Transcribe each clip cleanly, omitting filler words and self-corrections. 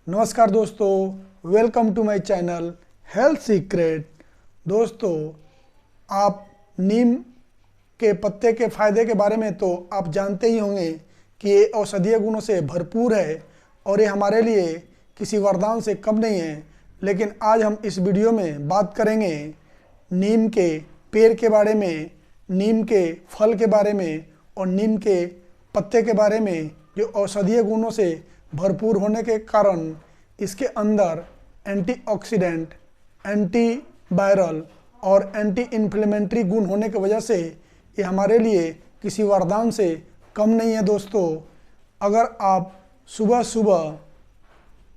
नमस्कार दोस्तों, welcome to my channel health secret. दोस्तों, आप नीम के पत्ते के फायदे के बारे में तो आप जानते ही होंगे कि ये औषधीय गुणों से भरपूर है और ये हमारे लिए किसी वरदान से कम नहीं है। लेकिन आज हम इस वीडियो में बात करेंगे नीम के पेड़ के बारे में, नीम के फल के बारे में और नीम के पत्ते के बारे में, जो औषधीय गुणों से भरपूर होने के कारण इसके अंदर एंटीऑक्सीडेंट, एंटी वायरल और एंटी इन्फ्लेमेटरी गुण होने की वजह से ये हमारे लिए किसी वरदान से कम नहीं है। दोस्तों, अगर आप सुबह सुबह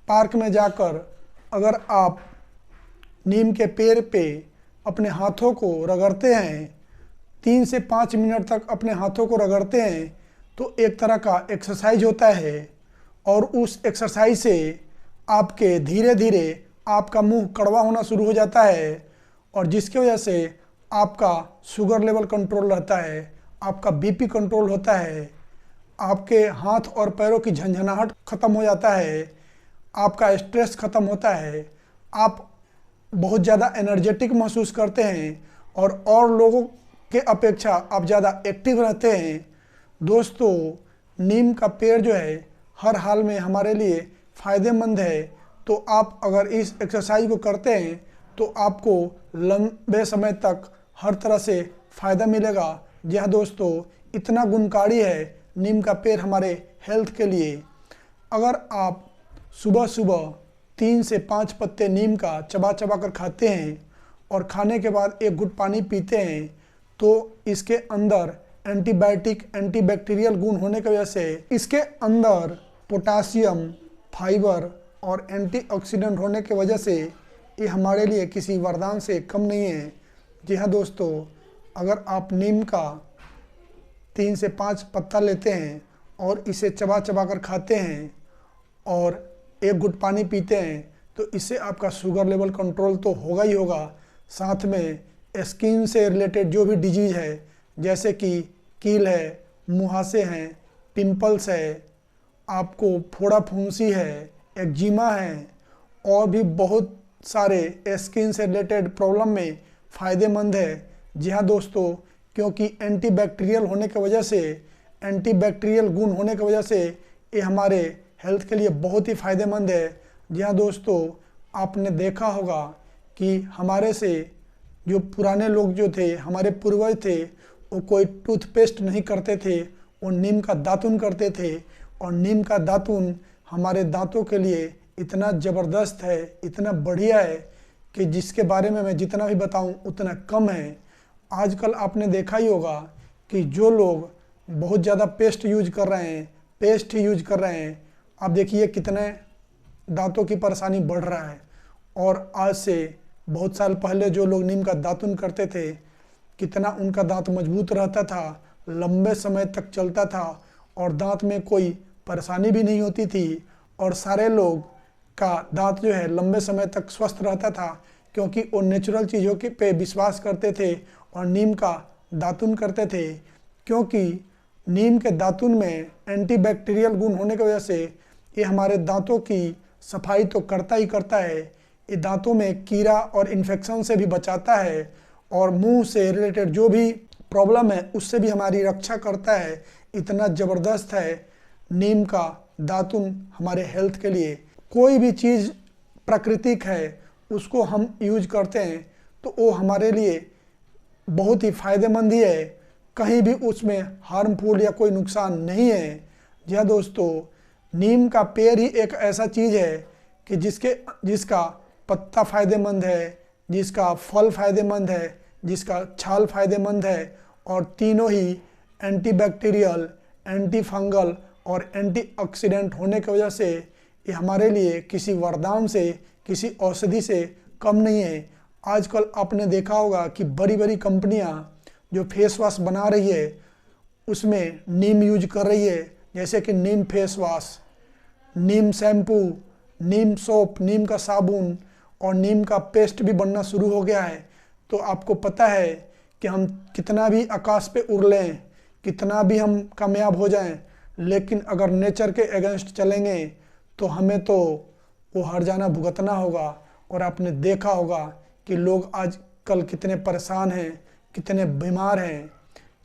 पार्क में जाकर अगर आप नीम के पेड़ पे अपने हाथों को रगड़ते हैं, 3 से 5 मिनट तक अपने हाथों को रगड़ते हैं, तो एक तरह का एक्सरसाइज होता है और उस एक्सरसाइज से आपके धीरे धीरे आपका मुंह कड़वा होना शुरू हो जाता है और जिसकी वजह से आपका शुगर लेवल कंट्रोल रहता है, आपका बीपी कंट्रोल होता है, आपके हाथ और पैरों की झंझनाहट ख़त्म हो जाता है, आपका स्ट्रेस ख़त्म होता है, आप बहुत ज़्यादा एनर्जेटिक महसूस करते हैं और लोगों के अपेक्षा आप ज़्यादा एक्टिव रहते हैं। दोस्तों, नीम का पेड़ जो है हर हाल में हमारे लिए फ़ायदेमंद है। तो आप अगर इस एक्सरसाइज को करते हैं तो आपको लंबे समय तक हर तरह से फ़ायदा मिलेगा। जी हाँ दोस्तों, इतना गुणकारी है नीम का पेड़ हमारे हेल्थ के लिए। अगर आप सुबह सुबह 3 से 5 पत्ते नीम का चबा चबा कर खाते हैं और खाने के बाद एक घुट पानी पीते हैं तो इसके अंदर एंटीबायोटिक, एंटीबैक्टीरियल गुण होने की वजह से इसके अंदर पोटासियम, फाइबर और एंटीऑक्सीडेंट होने की वजह से ये हमारे लिए किसी वरदान से कम नहीं है। जी हाँ दोस्तों, अगर आप नीम का 3 से 5 पत्ता लेते हैं और इसे चबा चबा कर खाते हैं और एक घुट पानी पीते हैं तो इससे आपका शुगर लेवल कंट्रोल तो होगा ही होगा, साथ में स्किन से रिलेटेड जो भी डिजीज़ है जैसे कि कील है, मुहासे हैं, पिंपल्स है, आपको फोड़ा फुंसी है, एक्जिमा है और भी बहुत सारे स्किन से रिलेटेड प्रॉब्लम में फ़ायदेमंद है। जी हाँ दोस्तों, क्योंकि एंटीबैक्टीरियल होने की वजह से, एंटीबैक्टीरियल गुण होने की वजह से ये हमारे हेल्थ के लिए बहुत ही फ़ायदेमंद है। जी हाँ दोस्तों, आपने देखा होगा कि हमारे से जो पुराने लोग जो थे, हमारे पूर्वज थे, वो कोई टूथपेस्ट नहीं करते थे, वो नीम का दातुन करते थे और नीम का दातुन हमारे दांतों के लिए इतना ज़बरदस्त है, इतना बढ़िया है कि जिसके बारे में मैं जितना भी बताऊं उतना कम है। आजकल आपने देखा ही होगा कि जो लोग बहुत ज़्यादा पेस्ट यूज कर रहे हैं, पेस्ट ही यूज कर रहे हैं, आप देखिए कितने दांतों की परेशानी बढ़ रहा है। और आज से बहुत साल पहले जो लोग नीम का दातुन करते थे, कितना उनका दांत मजबूत रहता था, लंबे समय तक चलता था और दांत में कोई परेशानी भी नहीं होती थी और सारे लोग का दांत जो है लंबे समय तक स्वस्थ रहता था क्योंकि वो नेचुरल चीज़ों के पे विश्वास करते थे और नीम का दातुन करते थे। क्योंकि नीम के दातुन में एंटीबैक्टीरियल गुण होने की वजह से ये हमारे दांतों की सफाई तो करता ही करता है, ये दांतों में कीड़ा और इन्फेक्शन से भी बचाता है और मुंह से रिलेटेड जो भी प्रॉब्लम है उससे भी हमारी रक्षा करता है। इतना ज़बरदस्त है नीम का दातुन हमारे हेल्थ के लिए। कोई भी चीज़ प्राकृतिक है उसको हम यूज करते हैं तो वो हमारे लिए बहुत ही फ़ायदेमंद ही है, कहीं भी उसमें हार्मफुल या कोई नुकसान नहीं है। जी हाँ दोस्तों, नीम का पेड़ ही एक ऐसा चीज़ है कि जिसका पत्ता फ़ायदेमंद है, जिसका फल फ़ायदेमंद है, जिसका छाल फ़ायदेमंद है और तीनों ही एंटीबैक्टीरियल, एंटी फंगल और एंटीऑक्सीडेंट होने की वजह से ये हमारे लिए किसी वरदान से, किसी औषधि से कम नहीं है। आजकल आपने देखा होगा कि बड़ी बड़ी कंपनियां जो फेस वॉश बना रही है उसमें नीम यूज कर रही है, जैसे कि नीम फेस वॉश, नीम शैम्पू, नीम सोप, नीम का साबुन और नीम का पेस्ट भी बनना शुरू हो गया है। तो आपको पता है कि हम कितना भी आकाश पे उड़ लें, कितना भी हम कामयाब हो जाएं, लेकिन अगर नेचर के अगेंस्ट चलेंगे तो हमें तो वो हर्जाना भुगतना होगा। और आपने देखा होगा कि लोग आजकल कितने परेशान हैं, कितने बीमार हैं,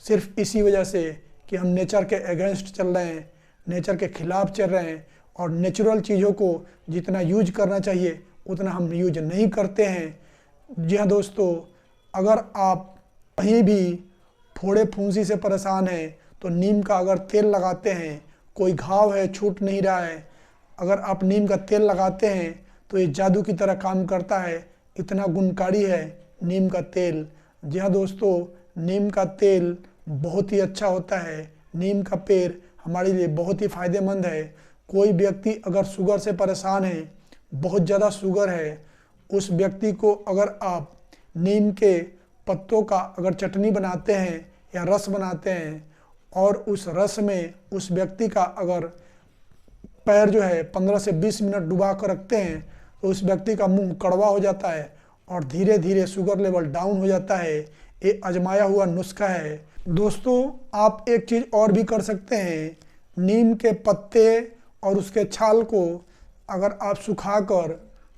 सिर्फ इसी वजह से कि हम नेचर के अगेंस्ट चल रहे हैं, नेचर के खिलाफ चल रहे हैं और नेचुरल चीज़ों को जितना यूज करना चाहिए उतना हम यूज नहीं करते हैं। जी हाँ दोस्तों, अगर आप कहीं भी फोड़े फुंसी से परेशान हैं तो नीम का अगर तेल लगाते हैं, कोई घाव है छूट नहीं रहा है, अगर आप नीम का तेल लगाते हैं तो ये जादू की तरह काम करता है। इतना गुणकारी है नीम का तेल। जी हाँ दोस्तों, नीम का तेल बहुत ही अच्छा होता है। नीम का पेड़ हमारे लिए बहुत ही फायदेमंद है। कोई व्यक्ति अगर शुगर से परेशान है, बहुत ज़्यादा शुगर है, उस व्यक्ति को अगर आप नीम के पत्तों का अगर चटनी बनाते हैं या रस बनाते हैं और उस रस में उस व्यक्ति का अगर पैर जो है 15 से 20 मिनट डुबा कर रखते हैं तो उस व्यक्ति का मुंह कड़वा हो जाता है और धीरे धीरे शुगर लेवल डाउन हो जाता है। ये आजमाया हुआ नुस्खा है। दोस्तों, आप एक चीज़ और भी कर सकते हैं। नीम के पत्ते और उसके छाल को अगर आप सुखाकर,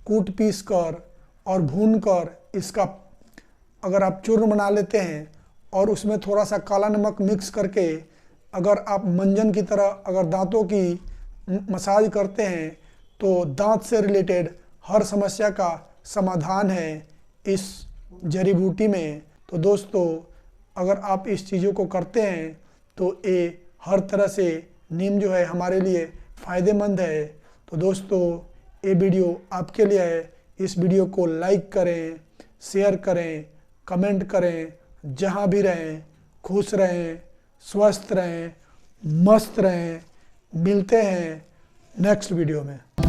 कूट पीस कर और भून कर इसका अगर आप चूर्ण बना लेते हैं और उसमें थोड़ा सा काला नमक मिक्स करके अगर आप मंजन की तरह अगर दांतों की मसाज करते हैं तो दांत से रिलेटेड हर समस्या का समाधान है इस जड़ी बूटी में। तो दोस्तों, अगर आप इस चीज़ों को करते हैं तो ये हर तरह से नीम जो है हमारे लिए फ़ायदेमंद है। तो दोस्तों, ये वीडियो आपके लिए है। इस वीडियो को लाइक करें, शेयर करें, कमेंट करें। जहाँ भी रहें खुश रहें, स्वस्थ रहें, मस्त रहें। मिलते हैं नेक्स्ट वीडियो में।